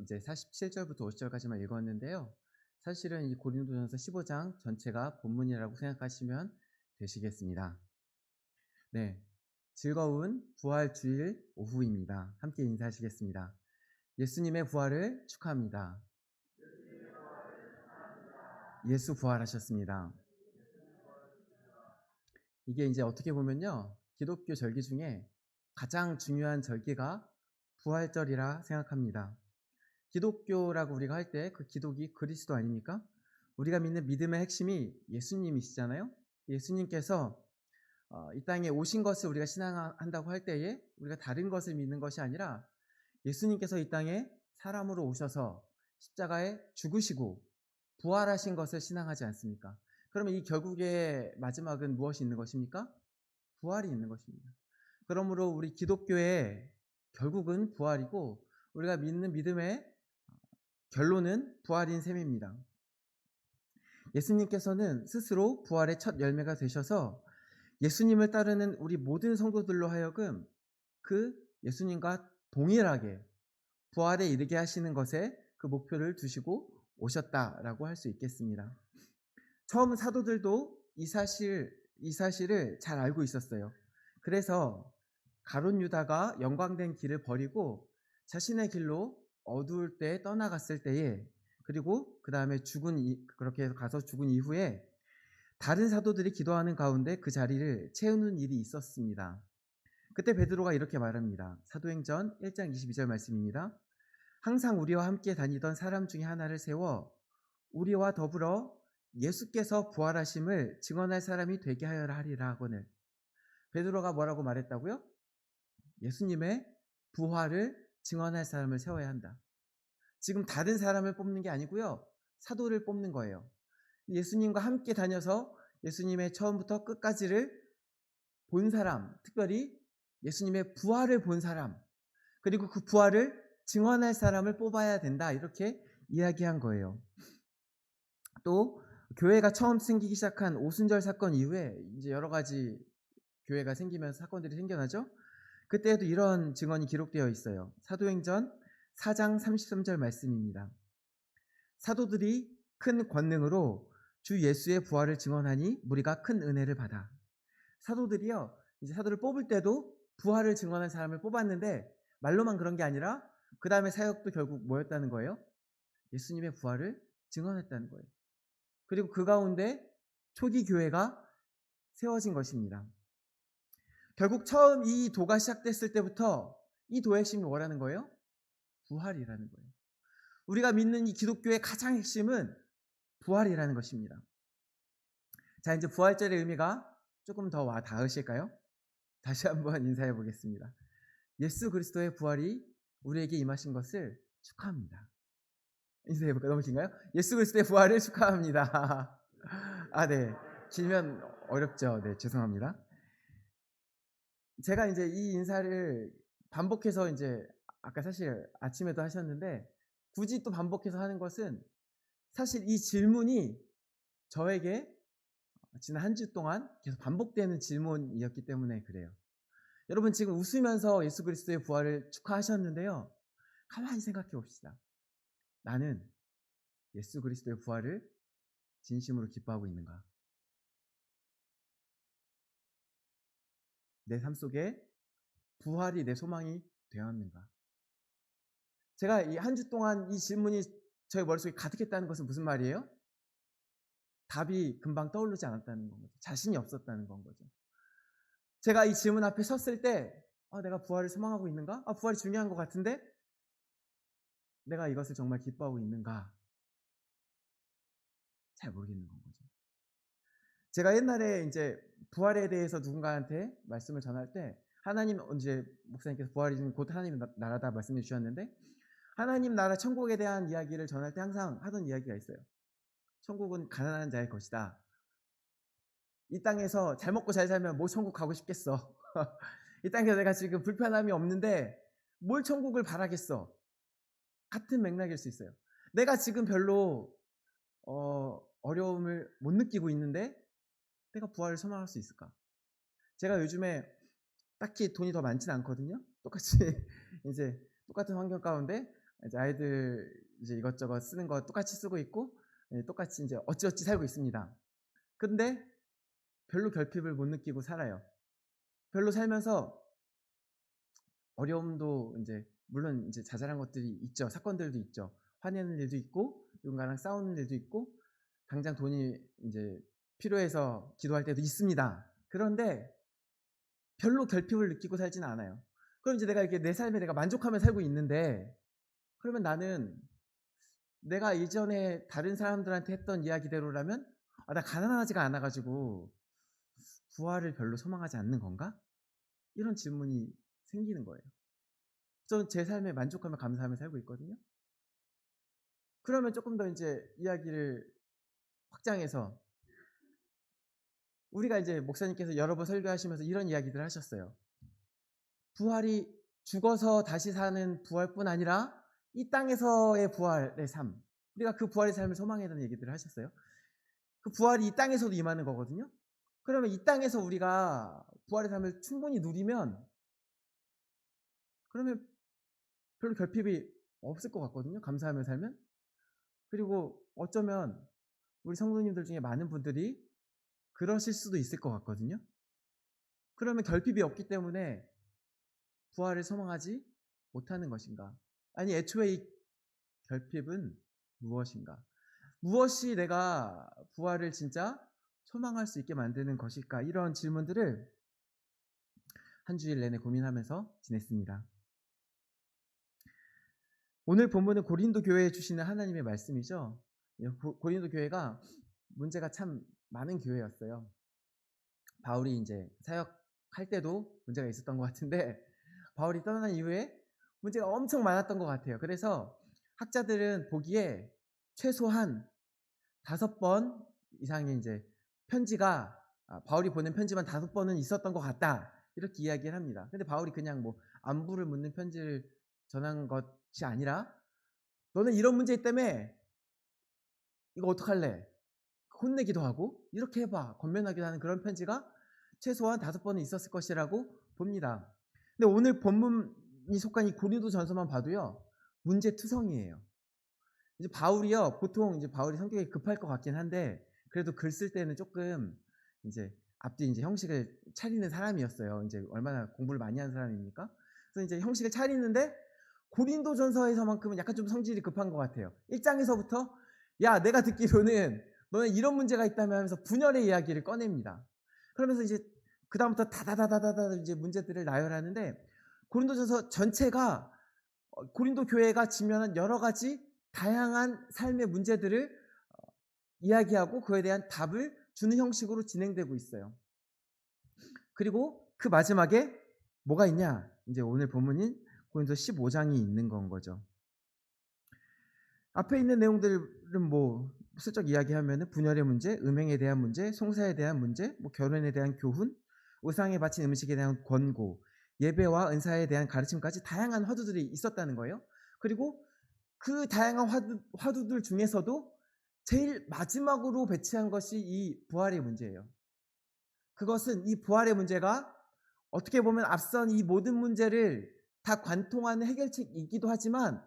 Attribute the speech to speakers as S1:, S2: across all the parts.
S1: 이제 47절부터 50절까지만 읽었는데요. 사실은 이 고린도전서 15장 전체가 본문이라고 생각하시면 되시겠습니다. 네. 즐거운 부활 주일 오후입니다. 함께 인사하시겠습니다. 예수님의 부활을 축하합니다. 예수 부활하셨습니다. 이게 이제 어떻게 보면요, 기독교 절기 중에 가장 중요한 절기가 부활절이라 생각합니다. 기독교라고 우리가 할 때 그 기독이 그리스도 아닙니까? 우리가 믿는 믿음의 핵심이 예수님이시잖아요. 예수님께서 이 땅에 오신 것을 우리가 신앙한다고 할 때에 우리가 다른 것을 믿는 것이 아니라 예수님께서 이 땅에 사람으로 오셔서 십자가에 죽으시고 부활하신 것을 신앙하지 않습니까? 그러면 이 결국의 마지막은 무엇이 있는 것입니까? 부활이 있는 것입니다. 그러므로 우리 기독교의 결국은 부활이고 우리가 믿는 믿음의 결론은 부활인 셈입니다. 예수님께서는 스스로 부활의 첫 열매가 되셔서 예수님을 따르는 우리 모든 성도들로 하여금 그 예수님과 동일하게 부활에 이르게 하시는 것에 그 목표를 두시고 오셨다라고 할 수 있겠습니다. 처음 사도들도 이 사실을 잘 알고 있었어요. 그래서 가룟 유다가 영광된 길을 버리고 자신의 길로 어두울 때 떠나갔을 때에, 그리고 그 다음에 그렇게 해서 가서 죽은 이후에 다른 사도들이 기도하는 가운데 그 자리를 채우는 일이 있었습니다. 그때 베드로가 이렇게 말합니다. 사도행전 1장 22절 말씀입니다. 항상 우리와 함께 다니던 사람 중에 하나를 세워 우리와 더불어 예수께서 부활하심을 증언할 사람이 되게 하여라 하리라 하거늘. 베드로가 뭐라고 말했다고요? 예수님의 부활을 증언할 사람을 세워야 한다. 지금 다른 사람을 뽑는 게 아니고요, 사도를 뽑는 거예요. 예수님과 함께 다녀서 예수님의 처음부터 끝까지를 본 사람, 특별히 예수님의 부활을 본 사람, 그리고 그 부활을 증언할 사람을 뽑아야 된다, 이렇게 이야기한 거예요. 또 교회가 처음 생기기 시작한 오순절 사건 이후에 이제 여러 가지 교회가 생기면서 사건들이 생겨나죠. 그때에도 이런 증언이 기록되어 있어요. 사도행전 4장 33절 말씀입니다. 사도들이 큰 권능으로 주 예수의 부활을 증언하니 무리가 큰 은혜를 받아. 사도들이요, 이제 사도를 뽑을 때도 부활을 증언한 사람을 뽑았는데 말로만 그런 게 아니라 그 다음에 사역도 결국 뭐였다는 거예요? 예수님의 부활을 증언했다는 거예요. 그리고 그 가운데 초기 교회가 세워진 것입니다. 결국 처음 이 도가 시작됐을 때부터 이 도의 핵심이 뭐라는 거예요? 부활이라는 거예요. 우리가 믿는 이 기독교의 가장 핵심은 부활이라는 것입니다. 자, 이제 부활절의 의미가 조금 더 와 닿으실까요? 다시 한번 인사해 보겠습니다. 예수 그리스도의 부활이 우리에게 임하신 것을 축하합니다. 인사해 볼까요? 너무 긴가요? 예수 그리스도의 부활을 축하합니다. 아, 네. 길면 어렵죠. 네, 죄송합니다. 제가 이제 이 인사를 반복해서 이제 아까 사실 아침에도 하셨는데 굳이 또 반복해서 하는 것은 사실 이 질문이 저에게 지난 한 주 동안 계속 반복되는 질문이었기 때문에 그래요. 여러분 지금 웃으면서 예수 그리스도의 부활을 축하하셨는데요. 가만히 생각해 봅시다. 나는 예수 그리스도의 부활을 진심으로 기뻐하고 있는가? 내 삶 속에 부활이 내 소망이 되었는가? 제가 이 한 주 동안 이 질문이 저의 머릿속에 가득했다는 것은 무슨 말이에요? 답이 금방 떠오르지 않았다는 건 거죠. 자신이 없었다는 건 거죠. 제가 이 질문 앞에 섰을 때 내가 부활을 소망하고 있는가? 부활이 중요한 것 같은데 내가 이것을 정말 기뻐하고 있는가? 잘 모르겠는 건 거죠. 제가 옛날에 이제 부활에 대해서 누군가한테 말씀을 전할 때 하나님, 이제 목사님께서 부활이 곧 하나님 나라다 말씀해 주셨는데 하나님 나라 천국에 대한 이야기를 전할 때 항상 하던 이야기가 있어요. 천국은 가난한 자의 것이다. 이 땅에서 잘 먹고 잘 살면 뭐 천국 가고 싶겠어. 이 땅에서 내가 지금 불편함이 없는데 뭘 천국을 바라겠어. 같은 맥락일 수 있어요. 내가 지금 별로 어려움을 못 느끼고 있는데 내가 부활을 소망할 수 있을까? 제가 요즘에 딱히 돈이 더 많지는 않거든요. 똑같이 이제 똑같은 환경 가운데 이제 아이들 이제 이것저것 쓰는 거 똑같이 쓰고 있고, 예, 똑같이 이제 어찌어찌 살고 있습니다. 근데 별로 결핍을 못 느끼고 살아요. 별로 살면서 어려움도 이제 물론 이제 자잘한 것들이 있죠. 사건들도 있죠. 화내는 일도 있고 누군가랑 싸우는 일도 있고 당장 돈이 이제 필요해서 기도할 때도 있습니다. 그런데 별로 결핍을 느끼고 살지는 않아요. 그럼 이제 내가 이렇게 내 삶에 내가 만족하며 살고 있는데, 그러면 나는 내가 이전에 다른 사람들한테 했던 이야기대로라면 나 가난하지가 않아 가지고 부활을 별로 소망하지 않는 건가? 이런 질문이 생기는 거예요. 저는 제 삶에 만족하며 감사하며 살고 있거든요. 그러면 조금 더 이제 이야기를 확장해서, 우리가 이제 목사님께서 여러 번 설교하시면서 이런 이야기들을 하셨어요. 부활이 죽어서 다시 사는 부활뿐 아니라 이 땅에서의 부활의 삶, 우리가 그 부활의 삶을 소망해야 되는 얘기들을 하셨어요. 그 부활이 이 땅에서도 임하는 거거든요. 그러면 이 땅에서 우리가 부활의 삶을 충분히 누리면, 그러면 별로 결핍이 없을 것 같거든요. 감사하며 살면. 그리고 어쩌면 우리 성도님들 중에 많은 분들이 그러실 수도 있을 것 같거든요. 그러면 결핍이 없기 때문에 부활을 소망하지 못하는 것인가? 아니, 애초에 이 결핍은 무엇인가? 무엇이 내가 부활을 진짜 소망할 수 있게 만드는 것일까? 이런 질문들을 한 주일 내내 고민하면서 지냈습니다. 오늘 본문은 고린도 교회에 주시는 하나님의 말씀이죠. 고린도 교회가 문제가 참 많은 교회였어요. 바울이 이제 사역할 때도 문제가 있었던 것 같은데, 바울이 떠난 이후에 문제가 엄청 많았던 것 같아요. 그래서 학자들은 보기에 최소한 5번 이상의 이제 편지가, 바울이 보낸 편지만 5번은 있었던 것 같다, 이렇게 이야기를 합니다. 근데 바울이 그냥 뭐 안부를 묻는 편지를 전한 것이 아니라, 너는 이런 문제 때문에 이거 어떡할래? 혼내기도 하고 이렇게 해봐, 권면하기도 하는 그런 편지가 최소한 5번은 있었을 것이라고 봅니다. 근데 오늘 본문이 속한 이 고린도전서만 봐도요, 문제투성이에요. 이제 바울이요, 보통 이제 바울이 성격이 급할 것 같긴 한데, 그래도 글 쓸 때는 조금 이제 앞뒤 이제 형식을 차리는 사람이었어요. 이제 얼마나 공부를 많이 한 사람입니까? 그래서 이제 형식을 차리는데, 고린도전서에서만큼은 약간 좀 성질이 급한 것 같아요. 1장에서부터 야, 내가 듣기로는 너네 이런 문제가 있다며 하면서 분열의 이야기를 꺼냅니다. 그러면서 이제 그다음부터 다다다다다다 이제 문제들을 나열하는데, 고린도전서 전체가 고린도 교회가 직면한 여러 가지 다양한 삶의 문제들을 이야기하고 그에 대한 답을 주는 형식으로 진행되고 있어요. 그리고 그 마지막에 뭐가 있냐? 이제 오늘 본문인 고린도 15장이 있는 건 거죠. 앞에 있는 내용들은 뭐 슬쩍 이야기하면 분열의 문제, 음행에 대한 문제, 송사에 대한 문제, 뭐 결혼에 대한 교훈, 우상에 바친 음식에 대한 권고, 예배와 은사에 대한 가르침까지 다양한 화두들이 있었다는 거예요. 그리고 그 다양한 화두들 중에서도 제일 마지막으로 배치한 것이 이 부활의 문제예요. 그것은 이 부활의 문제가 어떻게 보면 앞선 이 모든 문제를 다 관통하는 해결책이기도 하지만,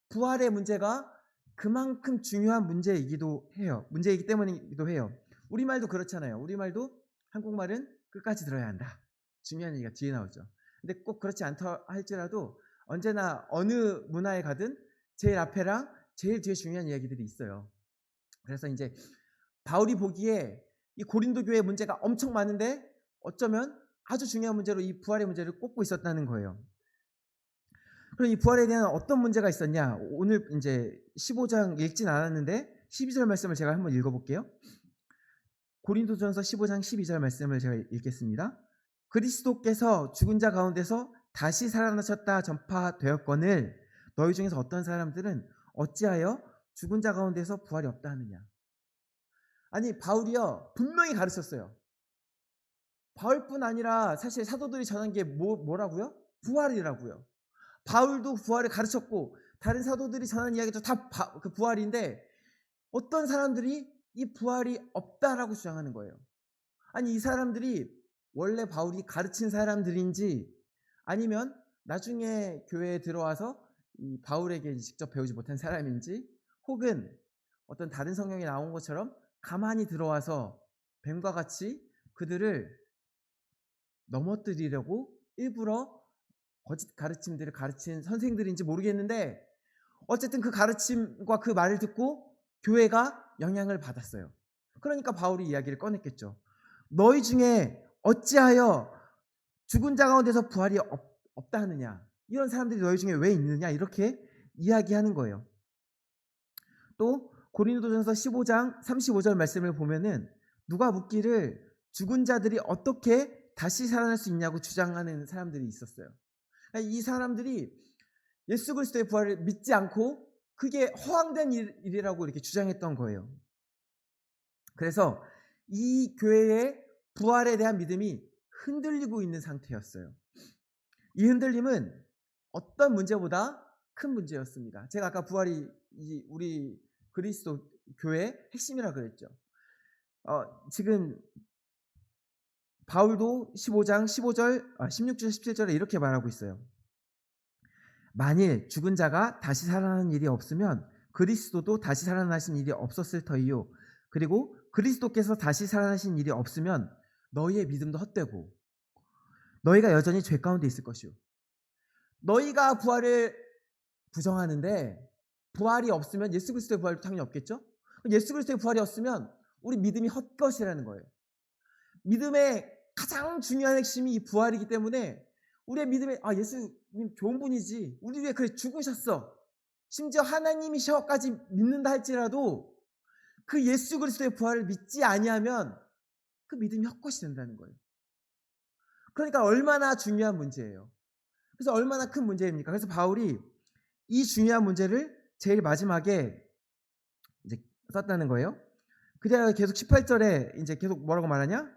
S1: 부활의 문제가 그만큼 중요한 문제이기도 해요. 문제이기 때문이기도 해요. 우리말도 그렇잖아요. 우리말도 한국말은 끝까지 들어야 한다, 중요한 얘기가 뒤에 나오죠. 근데 꼭 그렇지 않다 할지라도 언제나 어느 문화에 가든 제일 앞에랑 제일 뒤에 중요한 이야기들이 있어요. 그래서 이제 바울이 보기에 이 고린도 교회의 문제가 엄청 많은데 어쩌면 아주 중요한 문제로 이 부활의 문제를 꼽고 있었다는 거예요. 그럼 이 부활에 대한 어떤 문제가 있었냐? 오늘 이제 15장 읽진 않았는데 12절 말씀을 제가 한번 읽어볼게요. 고린도전서 15장 12절 말씀을 제가 읽겠습니다. 그리스도께서 죽은 자 가운데서 다시 살아나셨다 전파되었거늘 너희 중에서 어떤 사람들은 어찌하여 죽은 자 가운데서 부활이 없다 하느냐? 아니, 바울이요 분명히 가르쳤어요. 바울뿐 아니라 사실 사도들이 전한 게 뭐라고요? 부활이라고요. 바울도 부활을 가르쳤고 다른 사도들이 전하는 이야기도 다 그 부활인데, 어떤 사람들이 이 부활이 없다라고 주장하는 거예요. 아니, 이 사람들이 원래 바울이 가르친 사람들인지 아니면 나중에 교회에 들어와서 이 바울에게 직접 배우지 못한 사람인지, 혹은 어떤 다른 성경에 나온 것처럼 가만히 들어와서 뱀과 같이 그들을 넘어뜨리려고 일부러 거짓 가르침들을 가르친 선생들인지 모르겠는데, 어쨌든 그 가르침과 그 말을 듣고 교회가 영향을 받았어요. 그러니까 바울이 이야기를 꺼냈겠죠. 너희 중에 어찌하여 죽은 자 가운데서 부활이 없다 하느냐, 이런 사람들이 너희 중에 왜 있느냐, 이렇게 이야기하는 거예요. 또 고린도전서 15장 35절 말씀을 보면은 누가 묻기를 죽은 자들이 어떻게 다시 살아날 수 있냐고 주장하는 사람들이 있었어요. 이 사람들이 예수 그리스도의 부활을 믿지 않고 그게 허황된 일이라고 이렇게 주장했던 거예요. 그래서 이 교회의 부활에 대한 믿음이 흔들리고 있는 상태였어요. 이 흔들림은 어떤 문제보다 큰 문제였습니다. 제가 아까 부활이 우리 그리스도 교회의 핵심이라 그랬죠. 지금 바울도 15장 16절 17절에 이렇게 말하고 있어요. 만일 죽은 자가 다시 살아나는 일이 없으면 그리스도도 다시 살아나신 일이 없었을 터이요. 그리고 그리스도께서 다시 살아나신 일이 없으면 너희의 믿음도 헛되고 너희가 여전히 죄 가운데 있을 것이요. 너희가 부활을 부정하는데 부활이 없으면 예수 그리스도의 부활도 당연히 없겠죠? 예수 그리스도의 부활이 없으면 우리 믿음이 헛것이라는 거예요. 믿음의 가장 중요한 핵심이 이 부활이기 때문에 우리의 믿음에 예수님 좋은 분이지, 우리 위해 그래 죽으셨어, 심지어 하나님이셔까지 믿는다 할지라도 그 예수 그리스도의 부활을 믿지 아니하면 그 믿음이 헛것이 된다는 거예요. 그러니까 얼마나 중요한 문제예요. 그래서 얼마나 큰 문제입니까? 그래서 바울이 이 중요한 문제를 제일 마지막에 이제 썼다는 거예요. 그래야 계속 18절에 이제 계속 뭐라고 말하냐?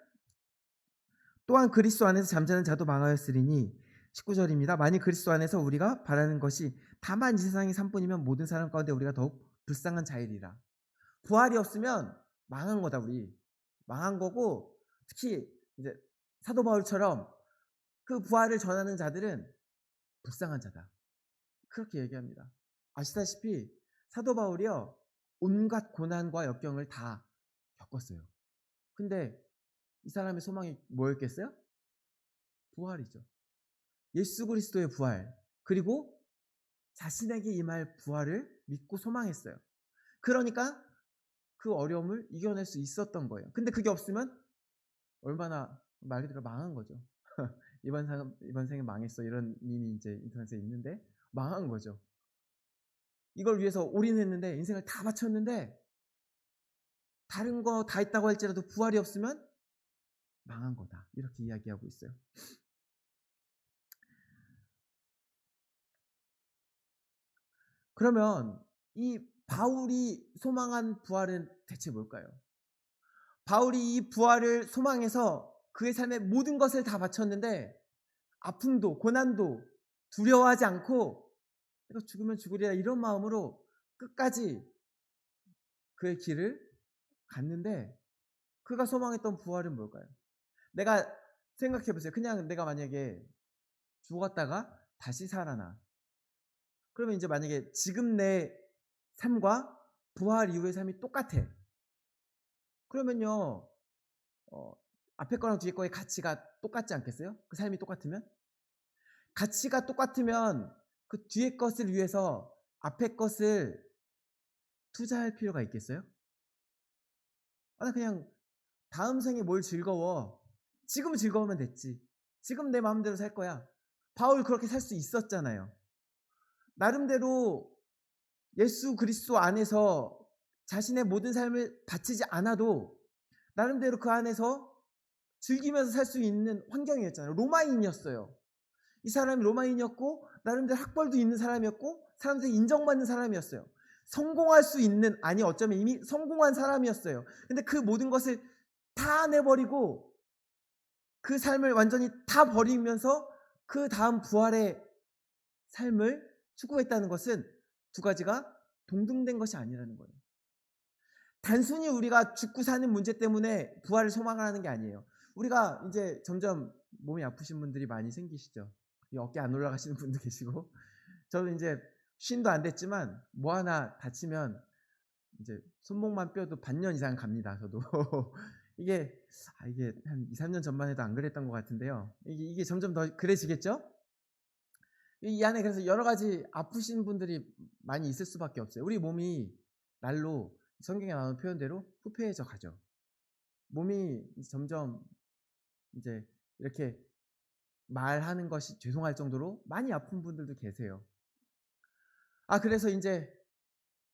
S1: 또한 그리스도 안에서 잠자는 자도 망하였으리니, 19절입니다. 만일 그리스도 안에서 우리가 바라는 것이 다만 이 세상의 삶뿐이면 모든 사람 가운데 우리가 더욱 불쌍한 자이리라. 부활이 없으면 망한 거다. 우리 망한 거고, 특히 이제 사도 바울처럼 그 부활을 전하는 자들은 불쌍한 자다, 그렇게 얘기합니다. 아시다시피 사도 바울이요, 온갖 고난과 역경을 다 겪었어요. 근데 이 사람의 소망이 뭐였겠어요? 부활이죠. 예수 그리스도의 부활, 그리고 자신에게 임할 부활을 믿고 소망했어요. 그러니까 그 어려움을 이겨낼 수 있었던 거예요. 근데 그게 없으면 얼마나 말 그대로 망한 거죠. 이번 생에 망했어, 이런 밈이 이제 인터넷에 있는데, 망한 거죠. 이걸 위해서 올인했는데, 인생을 다 바쳤는데, 다른 거 다 있다고 할지라도 부활이 없으면 망한 거다, 이렇게 이야기하고 있어요. 그러면 이 바울이 소망한 부활은 대체 뭘까요? 바울이 이 부활을 소망해서 그의 삶의 모든 것을 다 바쳤는데 아픔도 고난도 두려워하지 않고 내가 죽으면 죽으리라, 이런 마음으로 끝까지 그의 길을 갔는데, 그가 소망했던 부활은 뭘까요? 내가 생각해보세요. 그냥 내가 만약에 죽었다가 다시 살아나, 그러면 이제 만약에 지금 내 삶과 부활 이후의 삶이 똑같아. 그러면요, 앞에 거랑 뒤에 거의 가치가 똑같지 않겠어요? 그 삶이 똑같으면? 가치가 똑같으면 그 뒤에 것을 위해서 앞에 것을 투자할 필요가 있겠어요? 나 그냥 다음 생에 뭘 즐거워, 지금 즐거우면 됐지, 지금 내 마음대로 살 거야. 바울 그렇게 살 수 있었잖아요. 나름대로 예수 그리스도 안에서 자신의 모든 삶을 바치지 않아도 나름대로 그 안에서 즐기면서 살 수 있는 환경이었잖아요. 로마인이었어요. 이 사람이 로마인이었고 나름대로 학벌도 있는 사람이었고 사람들이 인정받는 사람이었어요. 성공할 수 있는, 아니 어쩌면 이미 성공한 사람이었어요. 근데 그 모든 것을 다 내버리고 그 삶을 완전히 다 버리면서 그 다음 부활의 삶을 추구했다는 것은 두 가지가 동등된 것이 아니라는 거예요. 단순히 우리가 죽고 사는 문제 때문에 부활을 소망하는 게 아니에요. 우리가 이제 점점 몸이 아프신 분들이 많이 생기시죠. 어깨 안 올라가시는 분도 계시고, 저도 이제 쉰도 안 됐지만 뭐 하나 다치면 이제 손목만 뼈도 반년 이상 갑니다, 저도. 이게 이게 한 2-3년 전만 해도 안 그랬던 것 같은데요. 이게 점점 더 그래지겠죠? 이 안에 그래서 여러 가지 아프신 분들이 많이 있을 수밖에 없어요. 우리 몸이 날로 성경에 나오는 표현대로 후패해져 가죠. 몸이 점점 이제 이렇게 말하는 것이 죄송할 정도로 많이 아픈 분들도 계세요. 그래서 인제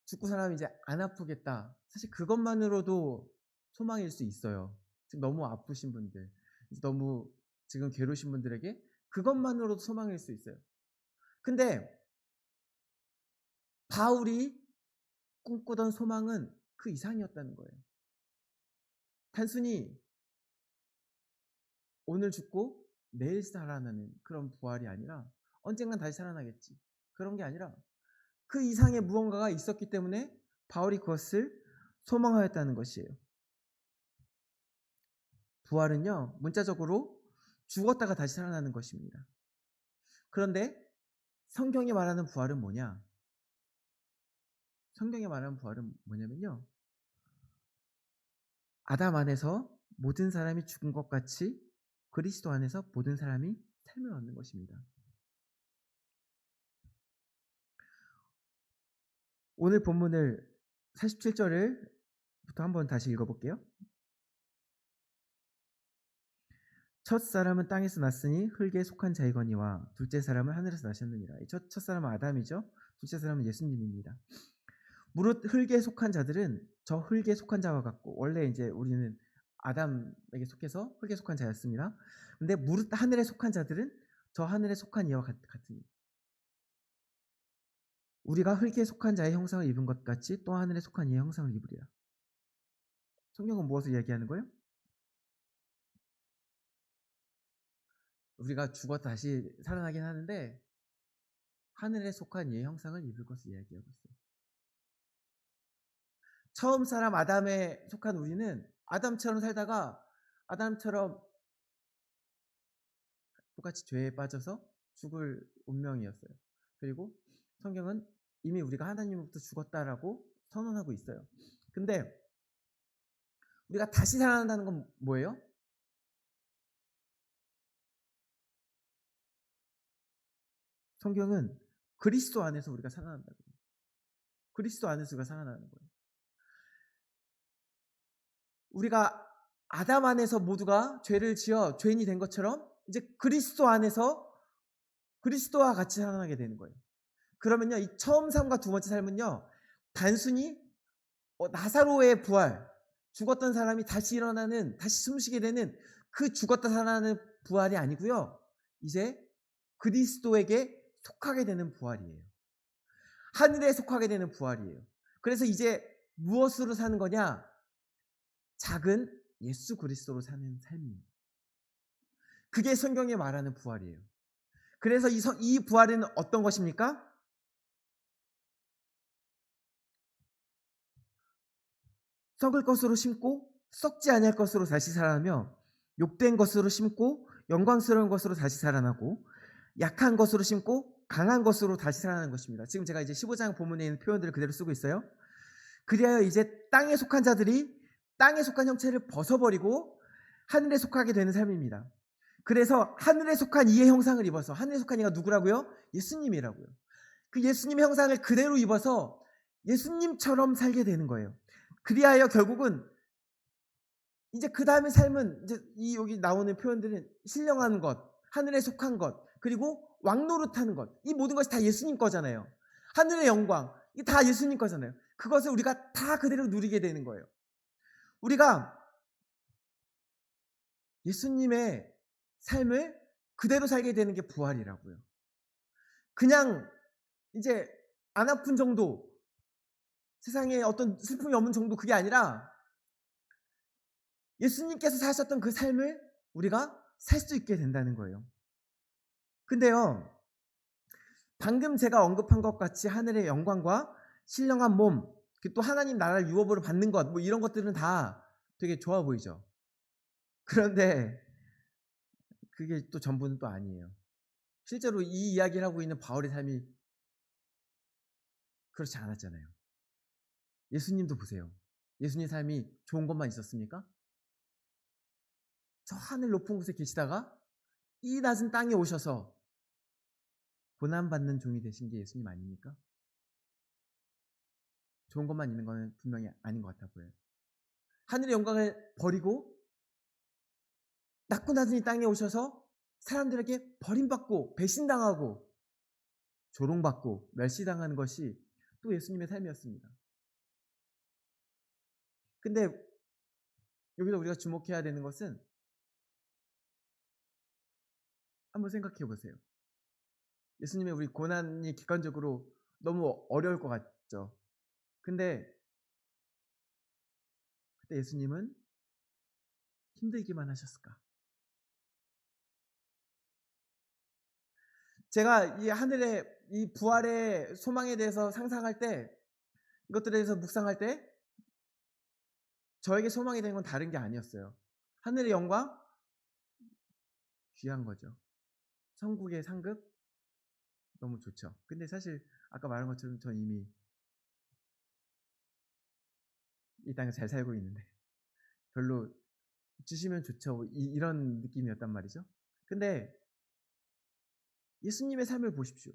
S1: 죽고 사람이 이제 안 아프겠다. 사실 그것만으로도 소망일 수 있어요. 지금 너무 아프신 분들, 너무 지금 괴로우신 분들에게 그것만으로도 소망일 수 있어요. 근데 바울이 꿈꾸던 소망은 그 이상이었다는 거예요. 단순히 오늘 죽고 내일 살아나는 그런 부활이 아니라 언젠간 다시 살아나겠지. 그런 게 아니라 그 이상의 무언가가 있었기 때문에 바울이 그것을 소망하였다는 것이에요. 부활은요, 문자적으로 죽었다가 다시 살아나는 것입니다. 그런데 성경이 말하는 부활은 뭐냐? 성경이 말하는 부활은 뭐냐면요, 아담 안에서 모든 사람이 죽은 것 같이 그리스도 안에서 모든 사람이 삶을 얻는 것입니다. 오늘 본문을 47절부터 한번 다시 읽어볼게요. 첫 사람은 땅에서 났으니 흙에 속한 자이거니와 둘째 사람은 하늘에서 나셨느니라. 첫 사람은 아담이죠. 둘째 사람은 예수님입니다. 무릇 흙에 속한 자들은 저 흙에 속한 자와 같고, 원래 이제 우리는 아담에게 속해서 흙에 속한 자였습니다. 근데 무릇 하늘에 속한 자들은 저 하늘에 속한 이와 같으니, 우리가 흙에 속한 자의 형상을 입은 것 같이 또 하늘에 속한 이의 형상을 입으리라. 성경은 무엇을 이야기하는 거예요? 우리가 죽었다 다시 살아나긴 하는데 하늘에 속한 이의 형상을 입을 것을 이야기하고 있어요. 처음 사람 아담에 속한 우리는 아담처럼 살다가 아담처럼 똑같이 죄에 빠져서 죽을 운명이었어요. 그리고 성경은 이미 우리가 하나님으로부터 죽었다라고 선언하고 있어요. 근데 우리가 다시 살아난다는 건 뭐예요? 성경은 그리스도 안에서 우리가 살아난다고 해요. 그리스도 안에서 우리가 살아나는 거예요. 우리가 아담 안에서 모두가 죄를 지어 죄인이 된 것처럼 이제 그리스도 안에서 그리스도와 같이 살아나게 되는 거예요. 그러면요, 이 처음 삶과 두 번째 삶은요, 단순히 나사로의 부활, 죽었던 사람이 다시 일어나는, 다시 숨쉬게 되는 그 죽었다 살아나는 부활이 아니고요, 이제 그리스도에게 속하게 되는 부활이에요. 하늘에 속하게 되는 부활이에요. 그래서 이제 무엇으로 사는 거냐? 작은 예수 그리스도로 사는 삶입니다. 그게 성경에 말하는 부활이에요. 그래서 이 부활은 어떤 것입니까? 썩을 것으로 심고 썩지 아니할 것으로 다시 살아나며, 욕된 것으로 심고 영광스러운 것으로 다시 살아나고, 약한 것으로 심고 강한 것으로 다시 살아나는 것입니다. 지금 제가 이제 15장 본문에 있는 표현들을 그대로 쓰고 있어요. 그리하여 이제 땅에 속한 자들이 땅에 속한 형체를 벗어버리고 하늘에 속하게 되는 삶입니다. 그래서 하늘에 속한 이의 형상을 입어서, 하늘에 속한 이가 누구라고요? 예수님이라고요. 그 예수님의 형상을 그대로 입어서 예수님처럼 살게 되는 거예요. 그리하여 결국은 이제 그 다음의 삶은 이제 이 여기 나오는 표현들은 신령한 것, 하늘에 속한 것, 그리고 왕노릇하는 것, 이 모든 것이 다 예수님 거잖아요. 하늘의 영광, 이 다 예수님 거잖아요. 그것을 우리가 다 그대로 누리게 되는 거예요. 우리가 예수님의 삶을 그대로 살게 되는 게 부활이라고요. 그냥 이제 안 아픈 정도, 세상에 어떤 슬픔이 없는 정도, 그게 아니라 예수님께서 사셨던 그 삶을 우리가 살 수 있게 된다는 거예요. 근데요, 방금 제가 언급한 것 같이 하늘의 영광과 신령한 몸, 또 하나님 나라를 유업으로 받는 것, 뭐 이런 것들은 다 되게 좋아 보이죠. 그런데 그게 또 전부는 또 아니에요. 실제로 이 이야기를 하고 있는 바울의 삶이 그렇지 않았잖아요. 예수님도 보세요. 예수님 삶이 좋은 것만 있었습니까? 저 하늘 높은 곳에 계시다가 이 낮은 땅에 오셔서 고난받는 종이 되신 게 예수님 아닙니까? 좋은 것만 있는 거는 분명히 아닌 것 같아 보여요. 하늘의 영광을 버리고 낮고 낮은 이 땅에 오셔서 사람들에게 버림받고 배신당하고 조롱받고 멸시당하는 것이 또 예수님의 삶이었습니다. 근데 여기서 우리가 주목해야 되는 것은 한번 생각해 보세요. 예수님의 우리 고난이 객관적으로 너무 어려울 것 같죠. 근데 그때 예수님은 힘들기만 하셨을까? 제가 이 하늘의 이 부활의 소망에 대해서 상상할 때, 이것들에 대해서 묵상할 때 저에게 소망이 되는 건 다른 게 아니었어요. 하늘의 영광 귀한 거죠. 천국의 상급 너무 좋죠. 근데 사실 아까 말한 것처럼 전 이미 이 땅에서 잘 살고 있는데 별로 주시면 좋죠. 이런 느낌이었단 말이죠. 근데 예수님의 삶을 보십시오.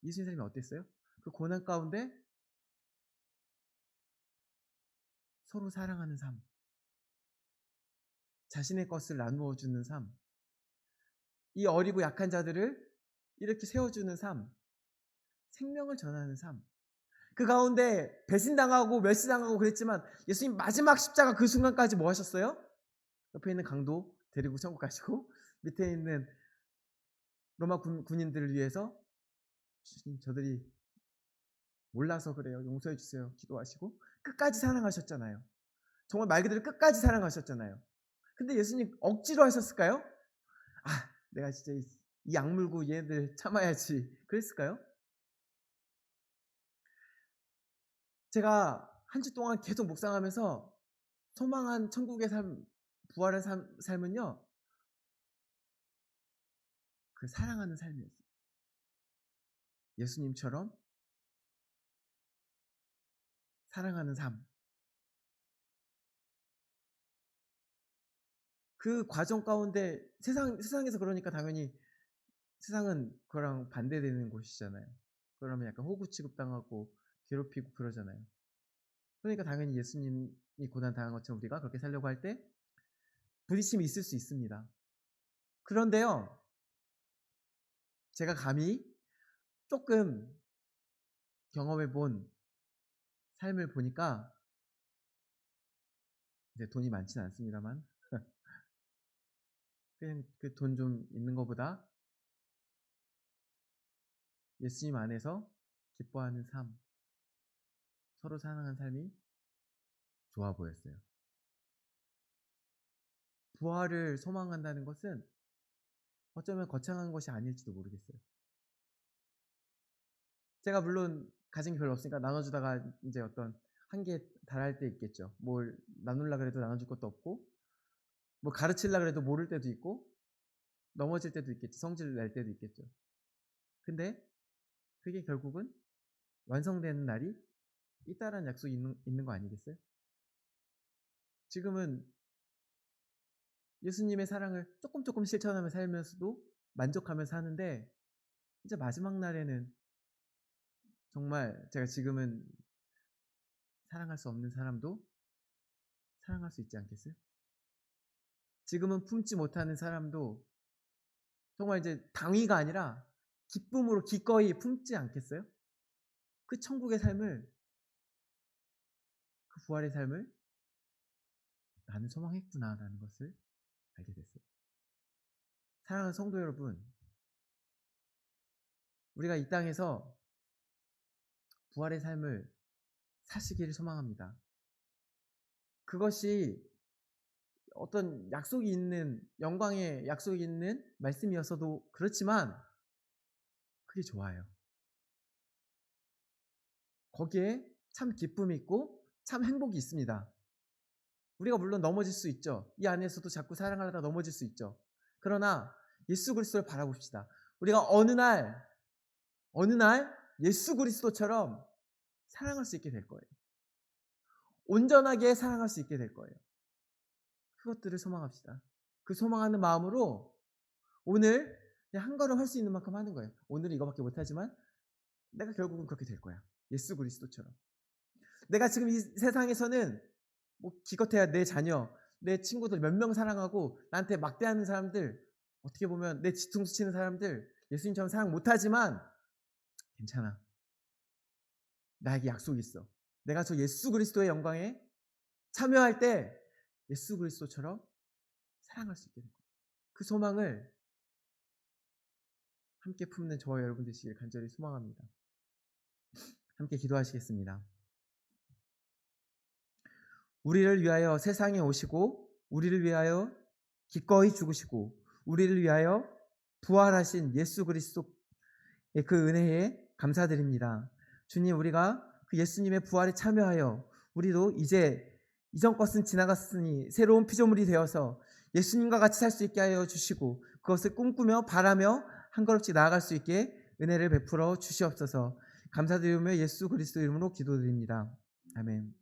S1: 예수님 삶이 어땠어요? 그 고난 가운데 서로 사랑하는 삶, 자신의 것을 나누어 주는 삶, 이 어리고 약한 자들을 이렇게 세워주는 삶, 생명을 전하는 삶. 그 가운데 배신당하고 멸시당하고 그랬지만 예수님 마지막 십자가 그 순간까지 뭐 하셨어요? 옆에 있는 강도 데리고 천국 가시고 밑에 있는 로마 군인들을 위해서 주님 저들이 몰라서 그래요. 용서해 주세요. 기도하시고 끝까지 사랑하셨잖아요. 정말 말 그대로 끝까지 사랑하셨잖아요. 근데 예수님 억지로 하셨을까요? 아, 내가 진짜 이 악물고 얘들 참아야지. 그랬을까요? 제가 한 주 동안 계속 묵상하면서 소망한 천국의 삶, 부활의 삶은요, 그 사랑하는 삶이었어요. 예수님처럼 사랑하는 삶. 그 과정 가운데 세상에서 그러니까 당연히 세상은 그거랑 반대되는 곳이잖아요. 그러면 약간 호구 취급당하고 괴롭히고 그러잖아요. 그러니까 당연히 예수님이 고난 당한 것처럼 우리가 그렇게 살려고 할 때 부딪힘이 있을 수 있습니다. 그런데요, 제가 감히 조금 경험해 본 삶을 보니까 이제 돈이 많지는 않습니다만 그냥 그 돈 좀 있는 것보다 예수님 안에서 기뻐하는 삶, 서로 사랑하는 삶이 좋아 보였어요. 부활을 소망한다는 것은 어쩌면 거창한 것이 아닐지도 모르겠어요. 제가 물론 가진 게 별로 없으니까 나눠주다가 이제 어떤 한계에 달할 때 있겠죠. 뭘 나누려고 해도 나눠줄 것도 없고 뭐 가르치려고 해도 모를 때도 있고 넘어질 때도 있겠죠. 성질 낼 때도 있겠죠. 근데 그게 결국은 완성되는 날이 있다라는 약속이 있는 거 아니겠어요? 지금은 예수님의 사랑을 조금 실천하며 살면서도 만족하면서 사는데 이제 마지막 날에는 정말 제가 지금은 사랑할 수 없는 사람도 사랑할 수 있지 않겠어요? 지금은 품지 못하는 사람도 정말 이제 당위가 아니라 기쁨으로 기꺼이 품지 않겠어요? 그 천국의 삶을, 그 부활의 삶을 나는 소망했구나라는 것을 알게 됐어요. 사랑하는 성도 여러분, 우리가 이 땅에서 부활의 삶을 사시기를 소망합니다. 그것이 어떤 약속이 있는, 영광의 약속이 있는 말씀이었어도 그렇지만 그게 좋아요. 거기에 참 기쁨이 있고 참 행복이 있습니다. 우리가 물론 넘어질 수 있죠. 이 안에서도 자꾸 사랑하려다 넘어질 수 있죠. 그러나 예수 그리스도를 바라봅시다. 우리가 어느 날 예수 그리스도처럼 사랑할 수 있게 될 거예요. 온전하게 사랑할 수 있게 될 거예요. 그것들을 소망합시다. 그 소망하는 마음으로 오늘 그냥 한 걸음 할 수 있는 만큼 하는 거예요. 오늘은 이거밖에 못하지만 내가 결국은 그렇게 될 거야. 예수 그리스도처럼. 내가 지금 이 세상에서는 뭐 기껏해야 내 자녀, 내 친구들 몇 명 사랑하고 나한테 막대하는 사람들, 어떻게 보면 내 뒤통수 치는 사람들 예수님처럼 사랑 못하지만 괜찮아. 나에게 약속이 있어. 내가 저 예수 그리스도의 영광에 참여할 때 예수 그리스도처럼 사랑할 수 있게 될 거예요. 그 소망을 함께 품는 저와 여러분 되시길 간절히 소망합니다. 함께 기도하시겠습니다. 우리를 위하여 세상에 오시고 우리를 위하여 기꺼이 죽으시고 우리를 위하여 부활하신 예수 그리스도의 그 은혜에 감사드립니다. 주님, 우리가 그 예수님의 부활에 참여하여 우리도 이제 이전 것은 지나갔으니 새로운 피조물이 되어서 예수님과 같이 살 수 있게 하여 주시고 그것을 꿈꾸며 바라며 한 걸음씩 나아갈 수 있게 은혜를 베풀어 주시옵소서. 감사드리며 예수 그리스도 이름으로 기도드립니다. 아멘.